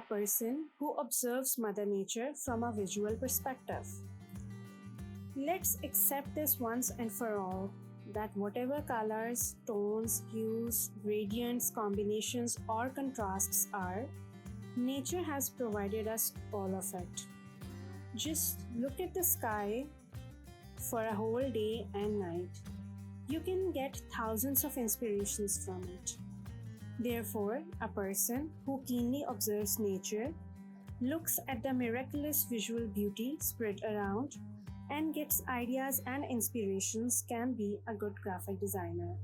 a person who observes Mother Nature from a visual perspective. Let's accept this once and for all that whatever colors, tones, hues, gradients, combinations, or contrasts are, nature has provided us all of it. Just look at the sky for a whole day and night. You can get thousands of inspirations from it. Therefore, a person who keenly observes nature, looks at the miraculous visual beauty spread around, and gets ideas and inspirations can be a good graphic designer.